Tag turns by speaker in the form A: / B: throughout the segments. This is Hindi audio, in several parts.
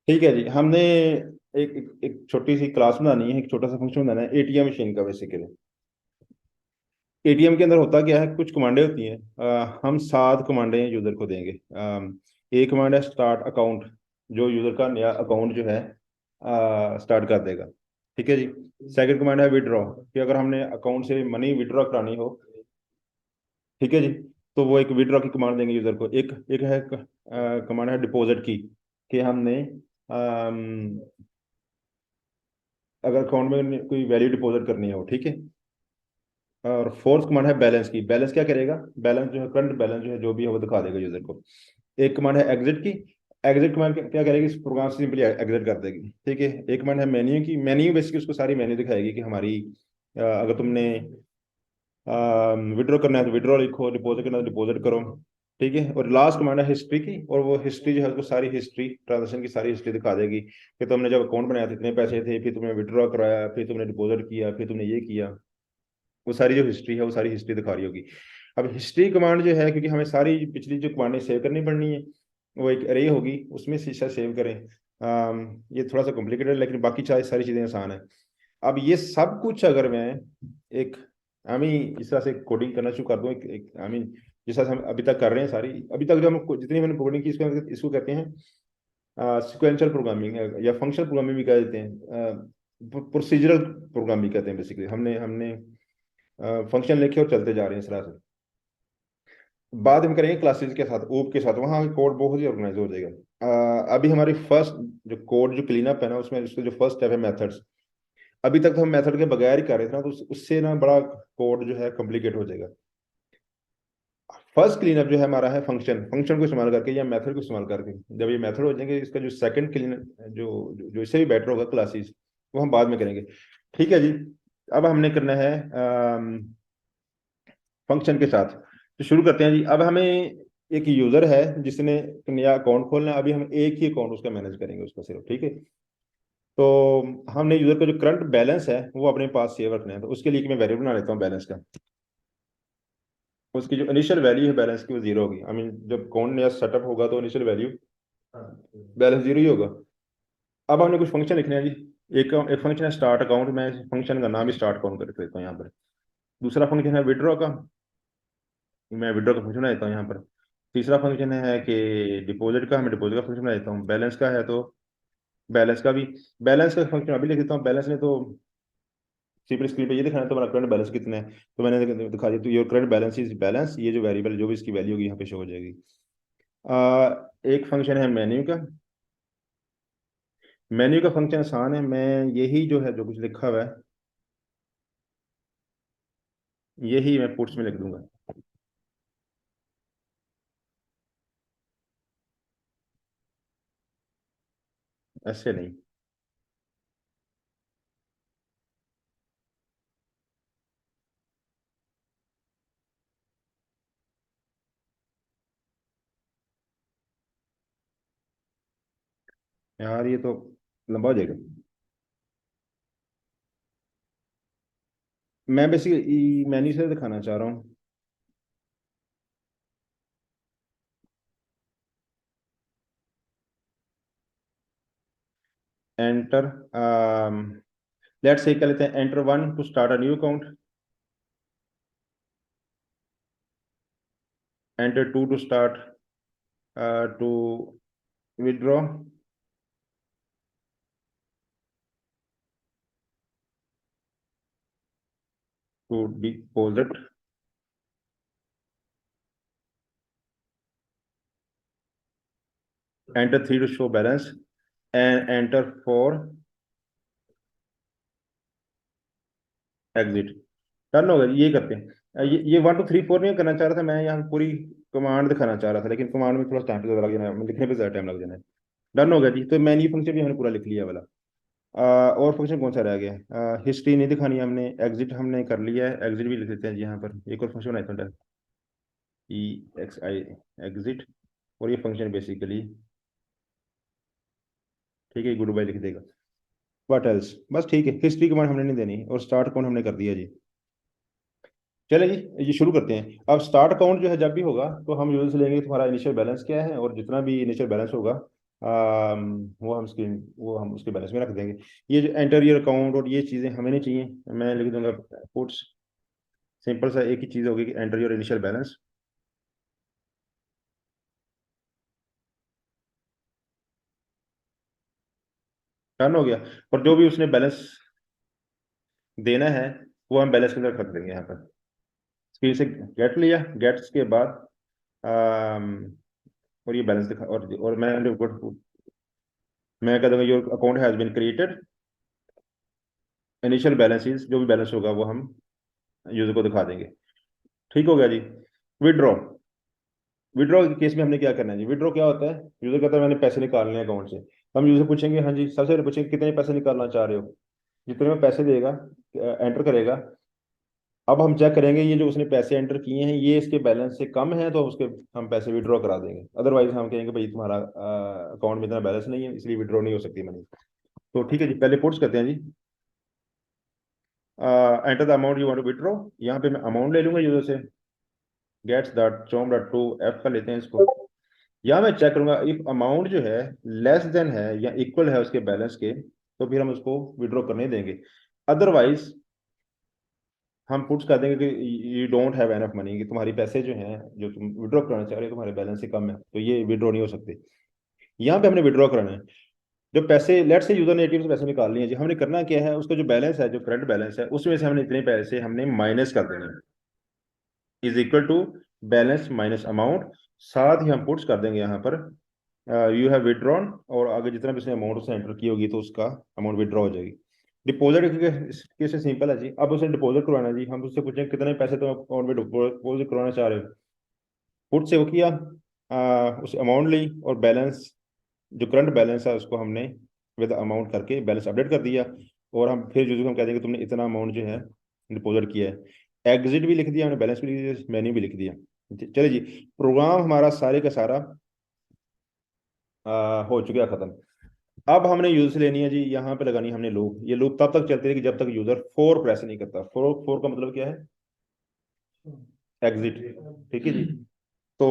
A: ठीक है जी। हमने एक छोटी सी क्लास बनानी है, एक छोटा सा फंक्शन बनाना है एटीएम मशीन का बेसिकली। एटीएम के अंदर होता क्या है, कुछ कमांडें होती हैं। हम 7 कमांडें यूजर को देंगे। एक कमांड है स्टार्ट अकाउंट, जो यूजर का नया अकाउंट जो है स्टार्ट कर देगा। ठीक है जी। सेकंड कमांड है विड्रॉ, कि अगर हमने अकाउंट से मनी विड्रॉ करानी हो, ठीक है जी, तो वो एक विड्रॉ की कमांड देंगे यूजर को। एक एक है कमांड है डिपॉजिट की, कि हमने अगर अकाउंट में कोई वैल्यू डिपॉजिट करनी हो, ठीक है। और फोर्थ कमांड है बैलेंस की। बैलेंस क्या करेगा, बैलेंस जो है करंट बैलेंस जो है जो भी है वो दिखा देगा यूजर को। एक कमांड है एग्जिट की। एग्जिट कमांड क्या करेगी, इस प्रोग्राम से सिंपली एग्जिट कर देगी। ठीक है। एक कमांड है मेन्यू की। मेन्यू बेसिकली उसको सारी मेन्यू दिखाएगी कि हमारी अगर तुमने विड्रॉ करना है तो विड्रॉ लिखो, डिपॉजिट करना है तो डिपॉजिट करो। ठीक है। और लास्ट कमांड है हिस्ट्री की, और वो हिस्ट्री जो है उसको सारी हिस्ट्री, ट्रांजेक्शन की सारी हिस्ट्री दिखा देगी कि तुमने जब अकाउंट बनाया था इतने पैसे थे, फिर तुमने विड्रॉ कराया, फिर तुमने डिपॉजिट किया, फिर तुमने ये किया। वो सारी जो हिस्ट्री है वो सारी हिस्ट्री दिखा रही होगी। अब हिस्ट्री कमांड जो है, क्योंकि हमें सारी पिछली जो कमांडें सेव करनी पड़नी है, वो एक अरे होगी, उसमें शीशा सेव करें। ये थोड़ा सा कॉम्प्लिकेटेड है, लेकिन बाकी सारी चीज़ें आसान है। अब ये सब कुछ अगर मैं एक इस तरह से कोडिंग करना शुरू कर दूं, जिस तरह से हम अभी तक कर रहे हैं सारी, अभी तक जो हम जितनी मैंने कोडिंग की, इसको इसको कहते हैं सिक्वेंशियल प्रोग्रामिंग, या फंक्शनल प्रोग्रामिंग भी कह देते हैं, प्रोसीजरल प्रोग्रामिंग कहते हैं। बेसिकली हमने हमने फंक्शन लिखे और चलते जा रहे हैं इस तरह से। बाद में करेंगे क्लासेस के साथ, ऊप के साथ, वहाँ कोड बहुत ही ऑर्गेनाइज हो जाएगा। अभी हमारी फर्स्ट जो कोड जो क्लीन अप है ना, उसमें उसका जो फर्स्ट स्टेप है मेथड्स। अभी तक तो हम मेथड के बगैर ही कर रहे थे ना, तो उससे ना बड़ा कोड जो है कॉम्प्लिकेट हो जाएगा। फर्स्ट क्लीनअप जो है हमारा है फंक्शन, फंक्शन को इस्तेमाल करके या मेथड को इस्तेमाल करके। जब ये मेथड हो जाएंगे, इसका जो सेकंड क्लीन जो जो जो इससे भी बेटर होगा क्लासेस, वो हम बाद में करेंगे। ठीक है जी। अब हमने करना है फंक्शन के साथ। तो शुरू करते हैं जी। अब हमें एक यूजर है जिसने एक नया अकाउंट खोलना है। अभी हम एक ही अकाउंट उसका मैनेज करेंगे, उसका सिर्फ। ठीक है। तो हमने यूजर का जो करंट बैलेंस है वो अपने पास सेव रखना है। तो उसके लिए मैं वेरिएबल बना लेता हूँ बैलेंस का। उसकी जो इनिशियल वैल्यू है बैलेंस की, वो जीरो होगी। जब अकाउंट नया सेटअप होगा तो इनिशियल वैल्यू बैलेंस जीरो ही होगा। अब हमने कुछ फंक्शन लिखने हैं जी। एक एक फंक्शन है स्टार्ट अकाउंट, मैं इस फंक्शन का नाम ही स्टार्ट अकाउंट कर देता हूँ यहाँ पर। दूसरा फंक्शन है विड्रॉ का, मैं विड्रॉ का फंक्शन बना देता हूँ यहाँ पर। तीसरा फंक्शन है कि डिपॉजिट का, मैं डिपॉजिट का फंक्शन बना देता हूँ। बैलेंस का है तो बैलेंस का भी, बैलेंस का फंक्शन अभी लिख देता हूँ। बैलेंस ने तो सिंपल स्क्रीन पे ये दिखाना है तुम्हारा करंट बैलेंस कितना है, तो मैंने दिखा दिया। तो your current balance is balance, ये जो वेरिएबल जो भी इसकी वैल्यू होगी यहाँ पे शो हो जाएगी। एक फंक्शन है मेन्यू का। मेन्यू का फंक्शन आसान है, मैं यही जो है जो कुछ लिखा हुआ है यही मैं पुट्स में लिख दूंगा, ऐसे नहीं। यार ये तो लंबा हो जाएगा। मैं बेसिकली मेन्यू से दिखाना चाह रहा हूँ। एंटर, लेट्स से कर लेते हैं enter one to start a new account, enter two to start to withdraw, to deposit, enter three to show balance, and enter four exit. Done हो गया। ये करते हैं। ये 1 2 3 4 नहीं करना चाह रहा था मैं, यहाँ पूरी कमांड दिखाना चाह रहा था, लेकिन कमांड में थोड़ा टाइम ज़्यादा लग जाना है, लिखने पे ज़्यादा टाइम लग जाना है। डन हो गया जी। तो मैन्यू फंक्शन भी हमने पूरा लिख लिया वाला। और फंक्शन कौन सा रह गया, हिस्ट्री नहीं दिखानी हमने, एग्जिट हमने कर लिया है, एग्जिट भी लिख देते हैं जी यहाँ पर। एक और फंक्शन बनाते हैं, ई एक्स आई, एग्जिट। और ये फंक्शन बेसिकली, ठीक है, गुड बाय लिख देगा। व्हाट एल्स, बस ठीक है। हिस्ट्री कमांड हमने नहीं देनी, और स्टार्ट कमांड हमने कर दिया जी। चले जी, ये शुरू करते हैं। अब स्टार्ट अकाउंट जो है जब भी होगा, तो हम यूजर से लेंगे तुम्हारा इनिशियल बैलेंस क्या है, और जितना भी इनिशियल बैलेंस होगा वो हम उसके बैलेंस में रख देंगे। ये जो एंटर योर अकाउंट और ये चीज़ें हमें नहीं चाहिए, मैं लिख दूंगा पुट्स, सिंपल सा एक ही चीज़ होगी कि enter your initial balance. Done हो गया। और जो भी उसने बैलेंस देना है वो हम बैलेंस के अंदर कर देंगे यहाँ पर। स्क्रीन से गेट लिया, गेट्स के बाद और ये बैलेंस दिखा, और मैं कह दूंगा your account has been created, initial balances जो भी बैलेंस होगा वो हम यूजर को दिखा देंगे। ठीक हो गया जी। विड्रॉ, विड्रॉ के केस में हमने क्या करना है जी। विड्रॉ क्या होता है, यूजर कहता है मैंने पैसे निकालने हैं अकाउंट से, हम यूजर पूछेंगे हाँ जी, सबसे पहले पूछेंगे कितने पैसे निकालना चाह रहे हो, जितने में पैसे देगा एंटर करेगा। अब हम चेक करेंगे ये जो उसने पैसे एंटर किए हैं ये इसके बैलेंस से कम है तो उसके हम पैसे विड्रॉ करा देंगे, अदरवाइज हम कहेंगे भाई तुम्हारा अकाउंट में इतना बैलेंस नहीं है इसलिए विड्रॉ नहीं हो सकती मनी। तो ठीक है जी, पहले पुट्स करते हैं जी। Enter the amount you want to withdraw, यहाँ पे मैं अमाउंट ले लूंगा यूजर से, gets dot chomp dot to F का लेते हैं इसको। यहाँ मैं चेक करूंगा इफ अमाउंट जो है लेस देन है या इक्वल है उसके बैलेंस के, तो फिर हम उसको विड्रॉ करने देंगे। अदरवाइज हम पुट्स कर देंगे कि you don't have enough money, कि तुम्हारी पैसे जो हैं जो तुम विड्रॉ कराना चाह रहे हो तुम्हारे बैलेंस से कम है तो ये विड्रॉ नहीं हो सकते। यहाँ पे हमने विड्रॉ कराना है। जो पैसे लेट से यूजर ने एटीएम से पैसे निकाल लिए हैं जी, हमने करना क्या है उसका जो बैलेंस है जो करंट बैलेंस है उसमें से हमने इतने पैसे हमने माइनस कर देने हैं, is equal to balance minus amount. साथ ही हम पुट्स कर देंगे यहाँ पर यू हैव विड्रॉन, और आगे जितना भी उसने अमाउंट उसने एंटर की होगी तो उसका अमाउंट विड्रॉ हो जाएगी। डिपॉजिट कैसे सिंपल है जी, अब उसे डिपॉजिट करवाना है जी, हम उससे पूछें कितने पैसे तुम अकाउंट में डिपॉजिट करवाना चाह रहे हो। पुट से वो किया, उस अमाउंट ली और बैलेंस जो करंट बैलेंस है उसको हमने विद अमाउंट करके बैलेंस अपडेट कर दिया। और हम फिर जो हम कह देंगे तुमने इतना अमाउंट जो है डिपॉजिट किया है, एग्जिट भी लिख दिया हमने, बैलेंस भी लिख दिया, मेन्यू भी लिख दिया। चलिए जी, प्रोग्राम हमारा सारे का सारा हो चुका खत्म। अब हमने यूजर से लेनी है जी, यहाँ पे लगानी है हमने लूप। ये लूप तब तक चलती रहेगी जब तक यूजर फोर प्रेस नहीं करता। फोर फोर का मतलब क्या है, एग्जिट। ठीक है जी। तो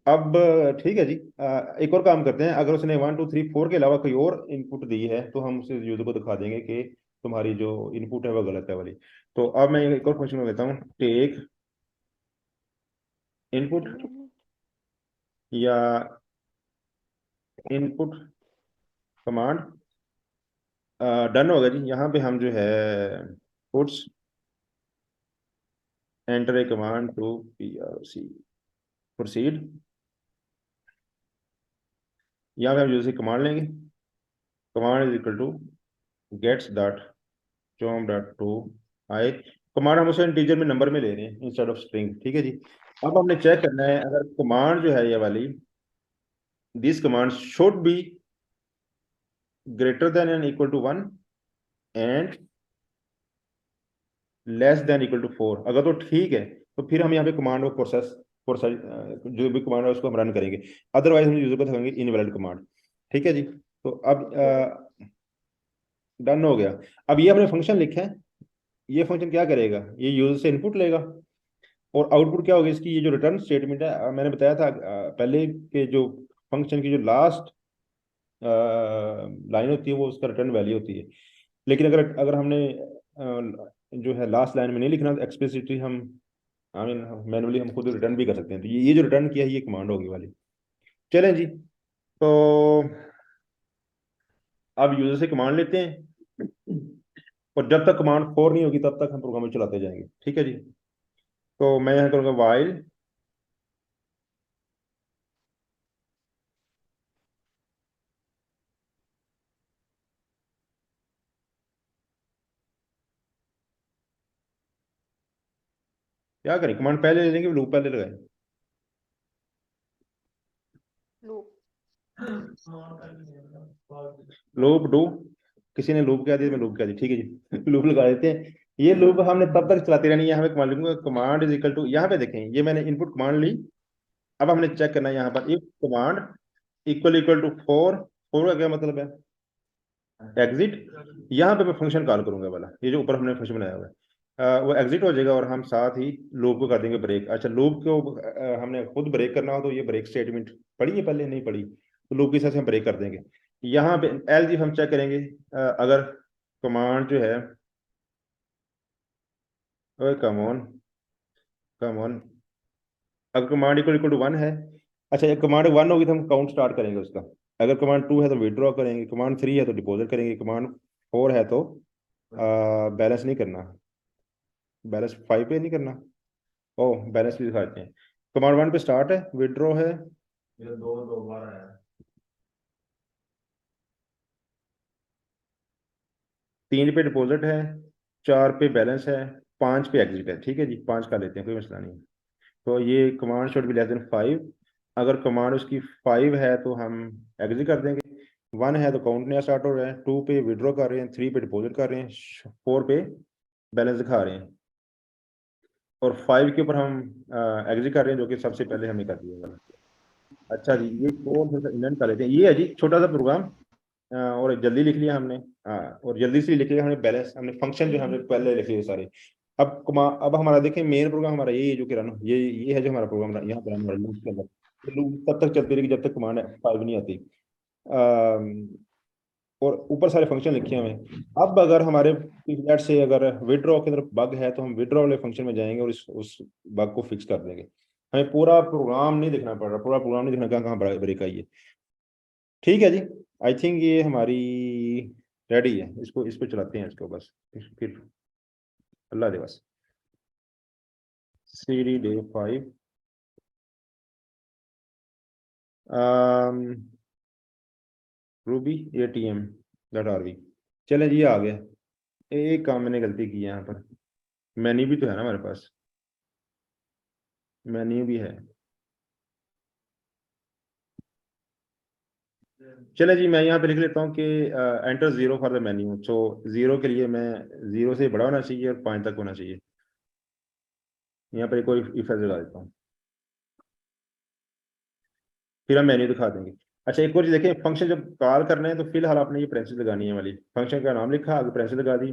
A: अब ठीक है जी, एक और काम करते हैं, अगर उसने 1 2 3 4 के अलावा कोई और इनपुट दी है तो हम उसे यूजर को दिखा देंगे कि तुम्हारी जो इनपुट है वो गलत है वाली। तो अब मैं एक और फंक्शन में देता हूँ, टेक इनपुट या इनपुट कमांड। डन होगा जी। यहाँ पे हम जो है puts enter a command to PRC proceed, यहाँ पे हम यूजर से कमांड लेंगे, command is equal to gets dot chomp dot to I. Command हम उसे इंटीजर में नंबर में ले रहे हैं इंस्टेड ऑफ स्ट्रिंग। ठीक है जी। अब हमने चेक करना है अगर कमांड जो है ये वाली, this command should be greater than and equal to 1 and less than equal to 4, अगर तो ठीक है तो फिर हम यहाँ पे कमांड को प्रोसेस जो भी कमांड है उसको हम रन करेंगे, अदरवाइज हम यूजर को दिखाएंगे इनवैलिड कमांड। ठीक है जी। तो अब डन हो गया। अब ये हमने फंक्शन लिखा है, ये फंक्शन क्या करेगा, ये यूजर से इनपुट लेगा और आउटपुट क्या होगा इसकी, ये जो रिटर्न स्टेटमेंट है मैंने बताया था पहले के जो फंक्शन की जो लास्ट लाइन होती है वो उसका रिटर्न वैल्यू होती है। लेकिन अगर अगर हमने जो है लास्ट लाइन में नहीं लिखना एक्सप्लिसिटली, हम आई मीन मैनुअली हम खुद रिटर्न भी कर सकते हैं। तो ये जो रिटर्न किया है ये कमांड होगी वाली। चलें जी। तो अब यूजर से कमांड लेते हैं और जब तक कमांड 4 नहीं होगी तब तक हम प्रोग्राम में चलाते जाएंगे। ठीक है जी। तो मैं यहाँ करूँगा वाइल, क्या करें, कमांड पहले ले लेंगे लूप पहले लगाए।
B: लूप।
A: लूप डू, किसी ने लूप कह दिया मैं लूप कह दी, ठीक है जी लूप लगा देते हैं। ये लूप हमने तब तक चलाते रहनी है। यहाँ पे कमांड लिखूंगा, कमांड इज इक्वल टू, यहाँ पे देखें ये मैंने इनपुट कमांड ली। अब हमने चेक करना है यहाँ पर if command equal equal to 4, 4 का क्या मतलब है एग्जिट। यहाँ पे मैं फंक्शन कॉल करूंगा वाला, ये जो ऊपर हमने फंक्शन बनाया हुआ है, वो एग्जिट हो जाएगा और हम साथ ही लूप को कर देंगे ब्रेक। अच्छा, लूप को हमने खुद ब्रेक करना हो तो ये ब्रेक स्टेटमेंट पढ़ी है, पहले नहीं पढ़ी, तो लूप के साथ हम ब्रेक कर देंगे। यहाँ पे एल जी हम चेक करेंगे, अगर कमांड जो है, ओए कम ऑन, कम ऑन, अगर कमांड इक्वल इक्वल टू 1 है, अच्छा ये कमांड 1 होगी तो हम काउंट स्टार्ट करेंगे उसका। अगर कमांड 2 है तो विड्रॉ करेंगे, कमांड 3 है तो डिपॉजिट करेंगे, कमांड 4 है तो बैलेंस नहीं करना, बैलेंस 5 पे नहीं करना। ओ, बैलेंस भी दिखाते हैं। कमांड 1 पे स्टार्ट है, विड्रॉ है, ये दो बार आया, 3 पे डिपॉजिट है, 4 पे बैलेंस है, 5 पे एग्जिट है। ठीक है जी, 5 का लेते हैं, कोई मसला नहीं। तो ये command should be less than 5। अगर कमांड उसकी 5 है तो हम एग्जिट कर देंगे, 1 है तो काउंट नया स्टार्ट हो रहा है, 2 पे विड्रॉ कर रहे हैं, 3 पे डिपॉजिट कर रहे हैं, 4 पे बैलेंस दिखा रहे हैं, और 5 के ऊपर हम एग्जिट कर रहे हैं, जो कि सबसे पहले हमने कर दिया। अच्छा जी, ये कौन सा इंडेंट कर लेते हैं, ये है जी छोटा सा प्रोग्राम, और जल्दी लिख लिया हमने। हाँ, और जल्दी से लिख लिया हमने, बैलेंस हमने फंक्शन जो हमने पहले लिख लिए सारे। अब हमारा देखें मेन प्रोग्राम हमारा ये है जो कि रन, ये है जो हमारा प्रोग्राम यहाँ पर रन हो रहा है लूप के अंदर। तो लूप तब तक चलती रहेगी जब तक कमांड 5 नहीं आती। और ऊपर सारे फंक्शन लिखे हुए हैं। अब अगर हमारे लेट से अगर विड्रॉ की तरफ बग है तो हम विड्रॉ वाले फंक्शन में जाएंगे और उस बग को फिक्स कर देंगे। हमें पूरा प्रोग्राम नहीं देखना पड़ रहा, पूरा प्रोग्राम नहीं देखना कहाँ कहाँ ब्रेक आई है। ठीक है जी, आई थिंक ये हमारी रेडी है, इसको चलाते हैं इसको बस, फिर अल्लाह दे बस। CD day 5, Ruby ATM dot RV। चले जी, आ गया। एक काम मैंने गलती की है यहाँ पर, मेन्यू भी तो है ना हमारे पास, मेन्यू भी है। चले जी, मैं यहाँ पे लिख लेता हूँ कि एंटर 0 फॉर द मेन्यू। सो 0 के लिए मैं, 0 से बड़ा होना चाहिए और 5 तक होना चाहिए। यहाँ पर एक और इफ लगा देता हूँ, फिर हम मेन्यू दिखा देंगे। अच्छा, एक और चीज देखें, फंक्शन जब कॉल करना है तो फिलहाल आपने ये प्रेंसिस लगानी है वाली, फंक्शन का नाम लिखा, आगे प्रेंसिस लगा दी,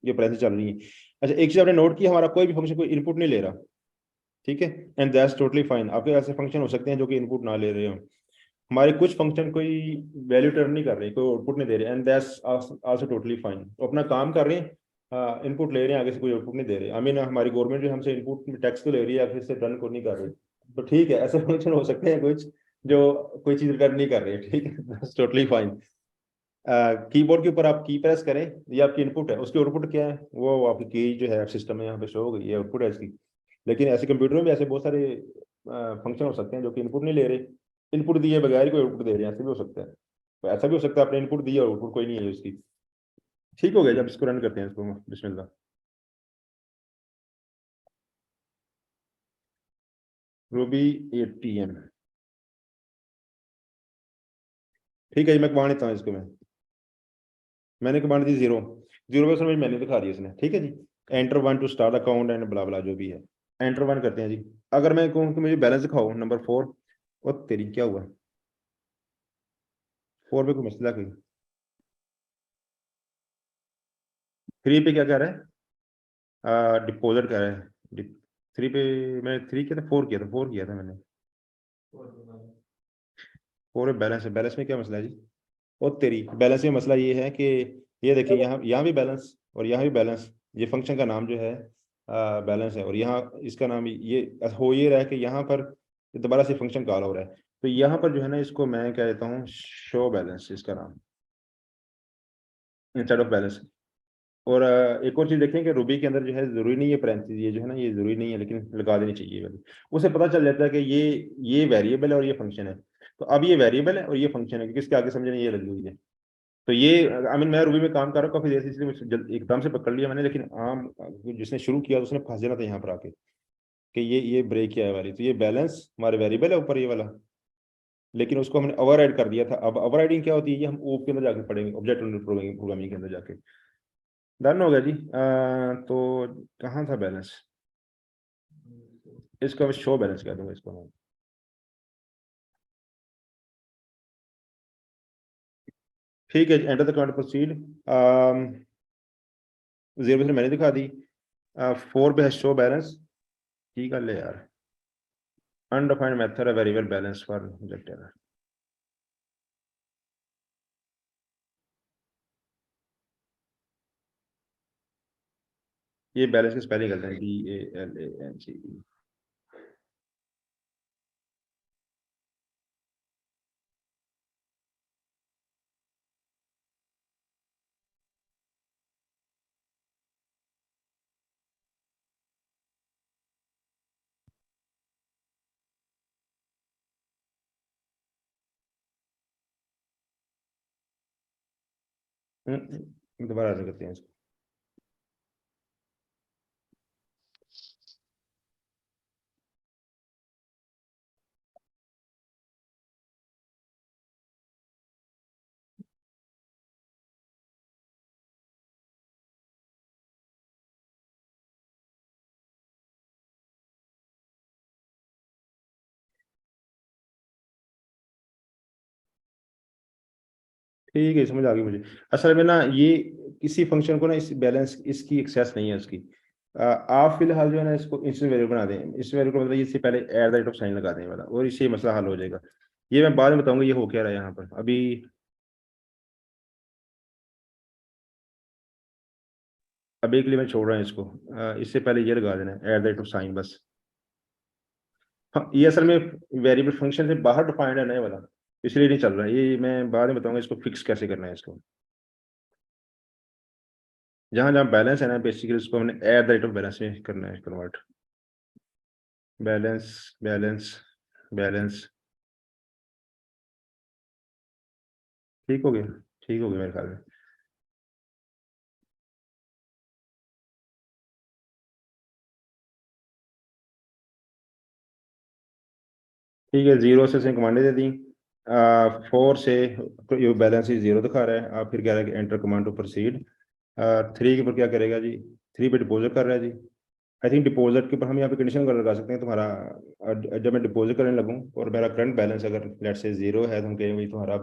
A: ये प्रेंसिस चल रही है। अच्छा, एक चीज आपने नोट की, हमारा कोई भी फंक्शन कोई इनपुट नहीं ले रहा। ठीक है, एंड दैट्स टोटली फाइन। आपके ऐसे फंक्शन हो सकते हैं जो कि इनपुट ना ले रहे हो, हमारे कुछ फंक्शन कोई वैल्यू टर्न नहीं कर रहे, कोई आउटपुट नहीं दे रहे, and that's also totally fine. तो अपना काम कर रहे हैं, इनपुट ले रहे हैं, आगे से कोई आउटपुट नहीं दे रहे। आई मीन हमारी गवर्नमेंट जो हमसे इनपुट टैक्स तो ले रही है, आगे से टर्न को नहीं कर रही। तो ठीक है, ऐसे फंक्शन हो सकते हैं कुछ जो कोई चीज रिटर्न नहीं कर रहे। ठीक है, दैट्स टोटली फाइन। कीबोर्ड के ऊपर आप की प्रेस करें, ये आपकी इनपुट है, उसकी आउटपुट क्या है, वो आपकी की जो है सिस्टम में यहाँ पे शो हो गई, ये आउटपुट है इसकी। लेकिन ऐसे कंप्यूटर में भी ऐसे बहुत सारे फंक्शन हो सकते हैं जो कि इनपुट नहीं ले रहे, इनपुट दिए बगैर ही कोई आउटपुट दे रहे हैं, ऐसे भी हो सकता है। तो ऐसा भी हो सकता है आपने इनपुट दिया और आउटपुट कोई नहीं है उसकी। ठीक हो गया, जब इसको रन करते हैं, इसको बिस्मिल्लाह। Ruby ATM। ठीक है जी, मैं कमा लेता हूँ इसको। मैंने कमांड दी 0, 0 पे उसने मैंने दिखा दिया इसने। ठीक है जी, enter 1 to start account and blah blah जो भी है, एंटर 1 करते हैं जी। अगर मैं कहूँ कि मुझे बैलेंस दिखाओ नंबर 4, और तेरी क्या हुआ, 4 पे कोई मसला कोई, 3 पे क्या कह रहा है, डिपॉजिट कर रहा है। 3 पे मैंने 3 किया था, 4 किया था, 4 किया था मैंने, 4 पे बैलेंस है, बैलेंस में क्या मसला है जी। और तेरी बैलेंस में मसला ये है कि ये देखिए, यहाँ यहाँ भी बैलेंस और यहाँ भी बैलेंस, ये फंक्शन का नाम जो है बैलेंस है, और यहाँ इसका नाम ये हो ये रहा है कि यहाँ पर दोबारा से फंक्शन कॉल हो रहा है। तो यहाँ पर जो है ना, इसको मैं क्या देता हूँ, शो बैलेंस इसका नाम, इंस्टेड ऑफ बैलेंस। और एक और चीज देखें कि रूबी के अंदर जो है, जरूरी नहीं है पैरेंथेसिस, ये जो है ना, ये जरूरी नहीं है, लेकिन लगा देनी चाहिए वैल्यू। उसे पता चल जाता है कि ये वेरिएबल है और ये फंक्शन है। तो अब ये वेरिएबल है और ये फंक्शन है, क्योंकि इसके आगे समझने ये लगी हुई है। तो ये आई मीन मैं रूबी में काम कर रहा हूँ काफी देर से, इसलिए मुझे एकदम से पकड़ लिया मैंने, लेकिन आम जिसने शुरू किया तो उसने फंस जाना था यहाँ पर आके कि ये ब्रेक किया है वाली। तो ये बैलेंस हमारे वेरिएबल है ऊपर ये वाला, लेकिन उसको हमने ओवर कर दिया था। अब ओवर क्या होती है, ये हम ओप के अंदर जाके पढ़ेंगे, ऑब्जेक्ट प्रोग्रामिंग के अंदर जाके। डन हो गया जी। तो कहाँ था बैलेंस, इसका शो बैलेंस कह दूंगा इसको मैं। ठीक है, एंटर द करंट प्रोसीड। 0 से मैंने दिखा दी, 4 पे है शो बैलेंस, की गल है यार, अनडिफाइंड मेथड है वेरिएबल बैलेंस फॉर इंजेक्टर। ये बैलेंस की स्पेलिंग गलत है, BALANCE। दोबारा ऐसे करते हैं इसको। ठीक है, समझ आ गई मुझे। असल में ना ये किसी फंक्शन को ना इस बैलेंस इसकी एक्सेस नहीं है उसकी। आप फिलहाल जो है ना इसको इंस्टेंट वेरिएबल बना दें। इंस्टेंट वेरिएबल मतलब इससे पहले at the rate of sine लगा दें वाला, और इससे मसला हल हो जाएगा। ये मैं बाद में बताऊंगा ये हो क्या रहा है यहाँ पर अभी। अभी के लिए मैं छोड़ रहा हूँ इसको। इससे पहले ये लगा देना at the rate of sine बस। हाँ, ये असल में वेरिएबल फंक्शन से बाहर डिफाइंड है नया वाला, इसलिए नहीं चल रहा है। ये मैं बाद में बताऊंगा इसको फिक्स कैसे करना है इसको। जहां जहां बैलेंस है ना बेसिकली उसको हमने at the rate of balance में करना है कन्वर्ट। Balance balance balance. ठीक हो गया, ठीक हो गया मेरे ख्याल में। ठीक है, जीरो से कमांडें दे दी। 4 से ये बैलेंस ही जीरो दिखा रहा है। आप फिर कह रहा है कि एंटर कमांड टू प्रोसीड। 3 के ऊपर क्या करेगा जी? 3 पे डिपॉजिट कर रहा है जी। आई थिंक डिपॉजिट के ऊपर हम यहाँ पे कंडीशन लगा सकते हैं तुम्हारा। जब मैं डिपॉजिट करने लगूँ और मेरा करंट बैलेंस अगर लेट से जीरो है, तो हम कहेंगे भाई तुम्हारा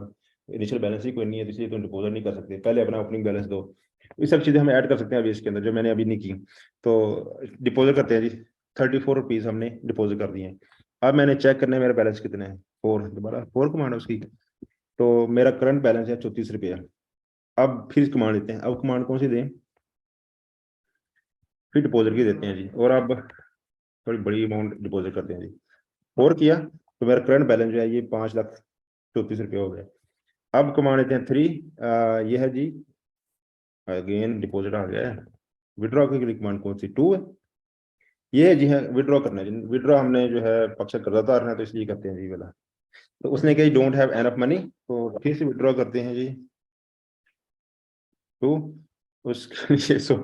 A: इनिशियल बैलेंस ही कोई नहीं है, तो इसलिए तुम डिपॉजिट नहीं कर सकते, पहले अपना ओपनिंग बैलेंस दो। ये सब चीज़ें हम ऐड कर सकते हैं अभी इसके अंदर, जो मैंने अभी नहीं की। तो डिपॉजिट करते हैं जी। 34 रुपीज़ हमने डिपॉजिट कर दिए हैं। अब मैंने चेक करना है मेरा बैलेंस कितना है। 4, दोबारा 4 कमांड है उसकी। तो मेरा करंट बैलेंस है 34 रुपया। अब फिर कमांड लेते हैं। अब कमांड कौन सी दें? फिर डिपॉजिट की देते हैं जी। और अब थोड़ी बड़ी अमाउंट डिपॉजिट करते हैं जी। 4 किया तो मेरा करंट बैलेंस जो है ये 5,34,000 हो गया। अब कमा लेते हैं 3। ये है जी, अगेन डिपॉजिट आ गया है। विड्रॉ की कमांड कौन सी? 2 है। ये है जी, है विड्रॉ करना है जी। विड्रॉ हमने जो है पक्ष कर्जा उतारना है, तो इसलिए करते हैं जी वाला। तो उसने कहा डोंट हैव एनफ मनी, तो फिर से विड्रॉ करते हैं जी। 2 उसके लिए सो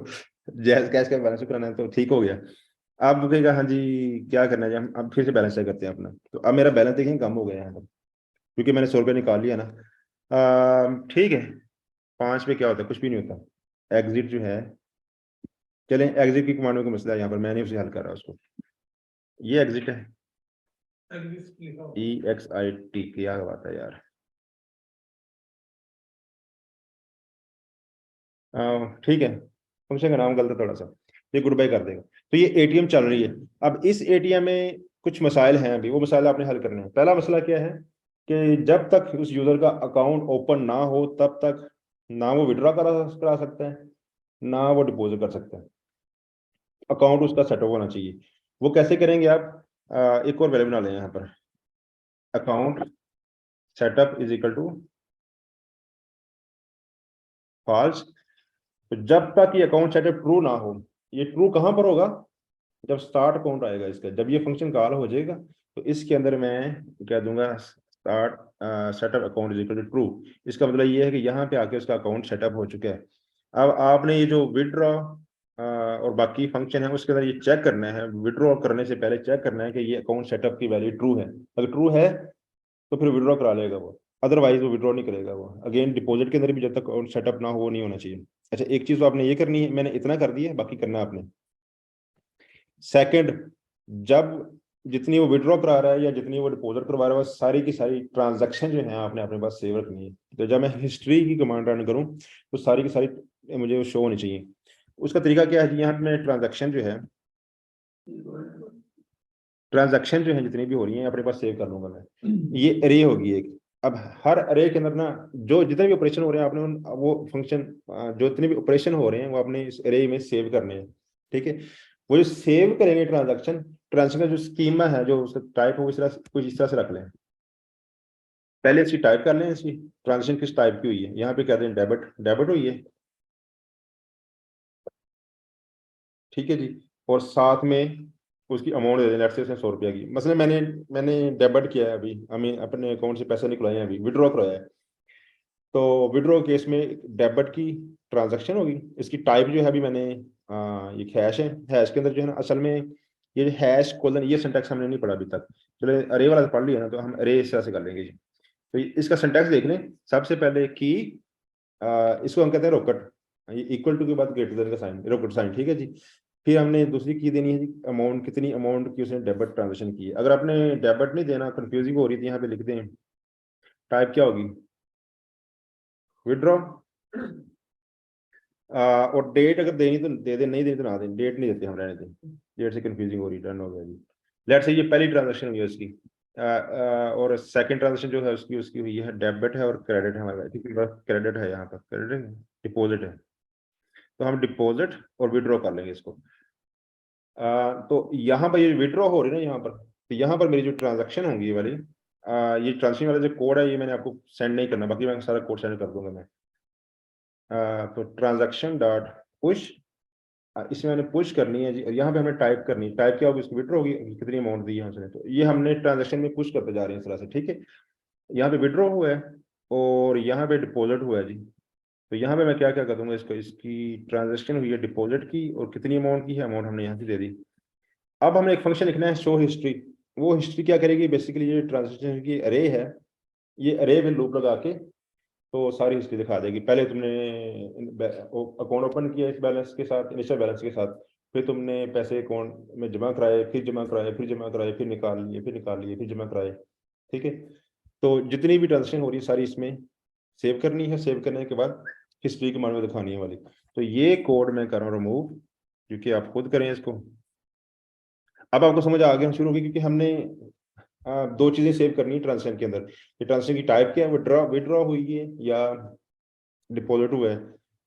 A: जैस कैश का बैलेंस कराना है, तो ठीक हो गया। अब कहेगा हाँ जी क्या करना है जी, हम अब फिर से बैलेंस चेक करते हैं अपना। तो अब मेरा बैलेंस देखें कम हो गया है यहाँ पर, क्योंकि मैंने 100 रुपये निकाल लिया ना। ठीक है। 5 पे क्या होता है? कुछ भी नहीं होता। एग्जिट जो है, चलें एग्जिट की कमांडों का मसला है यहाँ पर, मैं नहीं उसे हल कर रहा उसको। ये एग्जिट है, EXIT, क्या बात है यार। ठीक है, फंक्शन का नाम गलत है थोड़ा सा, ये गुड बाय कर देगा। तो ये एटीएम चल रही है। अब इस एटीएम में कुछ मसाइल हैं, अभी वो मसाइल आपने हल करने हैं। पहला मसला क्या है कि जब तक उस यूजर का अकाउंट ओपन ना हो तब तक ना वो विड्रॉ करा सकता है, ना वो डिपॉजिट कर सकता है। अकाउंट उसका सेटअप होना चाहिए। वो कैसे करेंगे आप? एक और वैल्यू बना लें यहाँ पर। Account setup is equal to false. तो जब तक ये अकाउंट सेटअप ट्रू ना हो, ये ट्रू कहाँ पर होगा? जब स्टार्ट अकाउंट आएगा इसका, जब ये फंक्शन कॉल हो जाएगा, तो इसके अंदर मैं क्या दूंगा? Start setup account is equal to true. इसका मतलब ये है कि यहाँ पे आके उसका अकाउंट सेटअप हो चुका है। अब आपने ये जो विड्रॉ और बाकी फंक्शन है उसके अंदर ये चेक करना है, विड्रॉ करने से पहले चेक करना है कि ये अकाउंट सेटअप की वैल्यू ट्रू है। अगर ट्रू है तो फिर विड्रॉ करा लेगा वो, अदरवाइज वो विड्रॉ नहीं करेगा वो। अगेन डिपॉजिट के अंदर भी जब तक अकाउंट सेटअप ना हो वो नहीं होना चाहिए। अच्छा, एक चीज तो आपने ये करनी है, मैंने इतना कर दिया है, बाकी करना है आपने। सेकंड, जब जितनी वो विड्रॉ करा रहा है या जितनी वो डिपॉजिट करवा रहा है, वो सारी की सारी ट्रांजैक्शन जो है आपने अपने पास सेव रखनी है। तो जब मैं हिस्ट्री की कमांड रन करूं तो सारी की सारी मुझे शो होनी चाहिए। उसका तरीका क्या है जी, यहाँ पे मैं ट्रांजैक्शन जो है जितनी भी हो रही है अपने पास सेव कर लूंगा मैं। ये अरे होगी एक। अब हर अरे के अंदर ना जो जितने भी ऑपरेशन हो रहे हैं आपने वो फंक्शन जो जितने भी ऑपरेशन हो रहे हैं वो अपने इस अरे में सेव करने हैं। ठीक है, वो जो सेव करेंगे ट्रांजैक्शन ट्रांजैक्शन का जो स्कीमा है जो उसका टाइप हो इस तरह कुछ इस तरह से रख लें। पहले इसकी टाइप कर लें, इसकी ट्रांजैक्शन किस टाइप की हुई है, यहाँ पे कहते हैं डेबिट, डेबिट हुई है। ठीक है जी, और साथ में उसकी अमाउंट दे दें, लेट्स से 100 रुपया की मसलन मैंने मैंने डेबिट किया है अभी, आई मीन अपने अकाउंट से पैसे निकलाए हैं अभी, विड्रॉ करवाया है। तो विड्रॉ केस में डेबिट की ट्रांजैक्शन होगी। इसकी टाइप जो है अभी मैंने ये हैश है, हैश के अंदर जो है ना असल में ये जो हैश कोलन ये सिंटैक्स हमने नहीं पढ़ा अभी तक। चलो अरे वाला पढ़ लिया ना, तो हम अरे इस तरह से कर लेंगे जी। तो इसका सिंटैक्स देख लें। सबसे पहले की इसको हम कहते हैं रोकट, ये इक्वल टू के बाद ग्रेटर देन का साइन, रोकट साइन। ठीक है जी। फिर हमने दूसरी की देनी है जी अमाउंट, कितनी अमाउंट की उसने डेबिट ट्रांजेक्शन की है। अगर आपने डेबिट नहीं देना, कंफ्यूजिंग हो रही थी, यहाँ पे लिख दें टाइप क्या होगी, विड्रॉ। और डेट अगर देनी तो दे दें, नहीं देनी तो ना दें, डेट नहीं देते हम, रहने दें, डेट से कंफ्यूजिंग हो रही, डन हो गया जी। लेट्स से ये पहली ट्रांजेक्शन हुई है उसकी। और सेकंड ट्रांजेक्शन जो है उसकी उसकी हुई है डेबिट है और क्रेडिट है हमारे पास, क्रेडिट है, यहाँ पर क्रेडिट डिपॉजिट है। तो हम डिपॉजिट और विड्रॉ कर लेंगे इसको। तो यहाँ पर ये विड्रॉ हो रही है ना यहाँ पर, तो यहाँ पर मेरी जो ट्रांजैक्शन होंगी ये वाली, ये ट्रांजेक्शन वाला जो कोड है ये मैंने आपको सेंड नहीं करना, बाकी मैं सारा कोड सेंड कर दूंगा मैं। तो ट्रांजैक्शन डॉट पुश, इसमें मैंने पुश करनी है जी, और यहाँ पे हमें टाइप करनी है, टाइप क्या होगी, इसकी विड्रॉ होगी, कितनी अमाउंट दी है हमने, तो ये हमने ट्रांजैक्शन में पुश करते जा रहे हैं इस तरह से। ठीक है, यहाँ पे विड्रॉ हुआ है और यहाँ पे डिपॉजिट हुआ है जी। तो यहाँ पे मैं क्या क्या कर दूंगा, इसको, इसकी ट्रांजैक्शन हुई है डिपॉजिट की और कितनी अमाउंट की है, अमाउंट हमने यहाँ से दे दी। अब हमने एक फंक्शन लिखना है शो हिस्ट्री। वो हिस्ट्री क्या करेगी, बेसिकली ये ट्रांजैक्शन की अरे है, ये अरे में लूप लगा के तो सारी हिस्ट्री दिखा देगी। पहले तुमने अकाउंट ओपन किया इस बैलेंस के साथ, इनिशियल बैलेंस के साथ, फिर तुमने पैसे अकाउंट में जमा कराए, फिर जमा कराए, फिर जमा कराए, फिर निकाल लिए, फिर निकाल लिए, फिर जमा कराए। ठीक है, तो जितनी भी ट्रांजेक्शन हो रही है सारी इसमें सेव करनी है, सेव करने के बाद हिस्ट्री के मान में दिखानी है वाली। तो ये कोड मैं कर रहा हूँ रिमूव, क्योंकि आप खुद करें इसको। अब आपको समझ आ गया शुरू होगी, क्योंकि हमने दो चीजें सेव करनी है ट्रांजेक्शन के अंदर। ये ट्रांजेक्शन की टाइप क्या है, विड्रॉ विड्रॉ हुई है या डिपॉजिट हुआ है,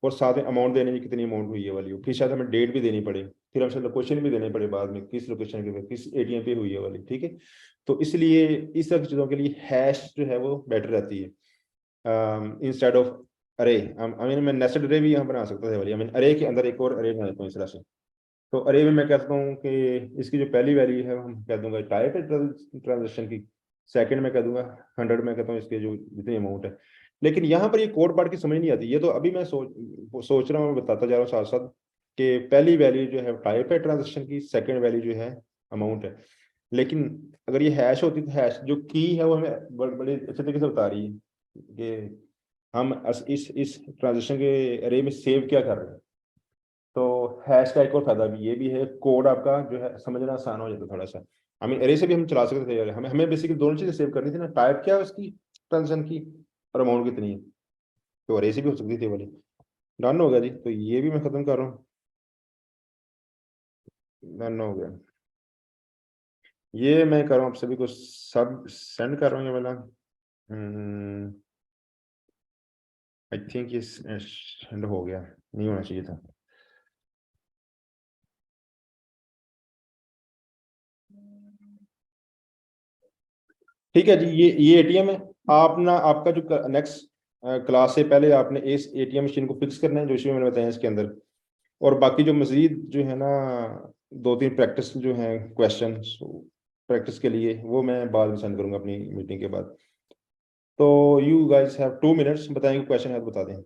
A: और साथ में अमाउंट देने की कितनी अमाउंट हुई है वाली, फिर शायद हमें डेट भी देनी पड़े, फिर हमसे लोकेशन भी देने पड़े बाद में, किस लोकेशन के पे, किस एटीएम पे हुई है वाली। ठीक है, तो इसलिए इस तरह की चीज़ों के लिए हैश जो है वो बेटर रहती है इंस्टेड ऑफ अरे। आई मीन मैं नेस्टेड अरे भी यहाँ बना सकता था वाली, आई मीन अरे के अंदर एक और अरे बना देता हूँ इस तरह से। तो अरे में मैं कहता हूँ कि इसकी जो पहली वैल्यू है हम कह दूंगा टाइप है ट्रांजेक्शन की, सेकंड में कह दूंगा 100 में कहता हूँ इसके जो जितनी अमाउंट है। लेकिन यहाँ पर ये कोड पढ़ के समझ नहीं आती, ये तो अभी मैं सोच रहा हूँ, बताता जा रहा हूँ साथ साथ कि पहली वैल्यू जो है टाइप है ट्रांजेक्शन की, सेकंड वैल्यू जो है अमाउंट है। लेकिन अगर ये हैश होती तो हैश जो की है वो हमें बड़े अच्छे तरीके से बता रही है कि हम इस ट्रांजेक्शन के अरे में सेव क्या कर रहे हैं। तो हैश का एक और फायदा भी ये भी है, कोड आपका जो है समझना आसान हो जाता है थोड़ा सा। हमें अरे से भी हम चला सकते थे, हमें हमें बेसिकली दोनों चीजें सेव करनी थी ना, टाइप क्या है उसकी ट्रांजेक्शन की और अमाउंट कितनी है, तो अरे से भी हो सकती थी वाली। डन हो गया जी, तो ये भी मैं खत्म कर रहा हूँ, डन हो गया। ये मैं कर रहा हूँ आप सभी को सब सेंड कर रहा हूँ ये वाला। आई थिंक ये सेंड हो गया, नहीं होना चाहिए था। ठीक है जी, ये एटीएम है। आप ना आपका जो नेक्स्ट क्लास से पहले आपने इस एटीएम मशीन को फिक्स करना है जो इसमें मैंने बताया इसके अंदर। और बाकी जो मजीद जो है ना दो तीन प्रैक्टिस जो हैं क्वेश्चन प्रैक्टिस के लिए, वो मैं बाद में सेंड करूंगा अपनी मीटिंग के बाद। तो यू गाइस हैव 2 मिनट्स, बताएंगे क्वेश्चन है तो बता दें।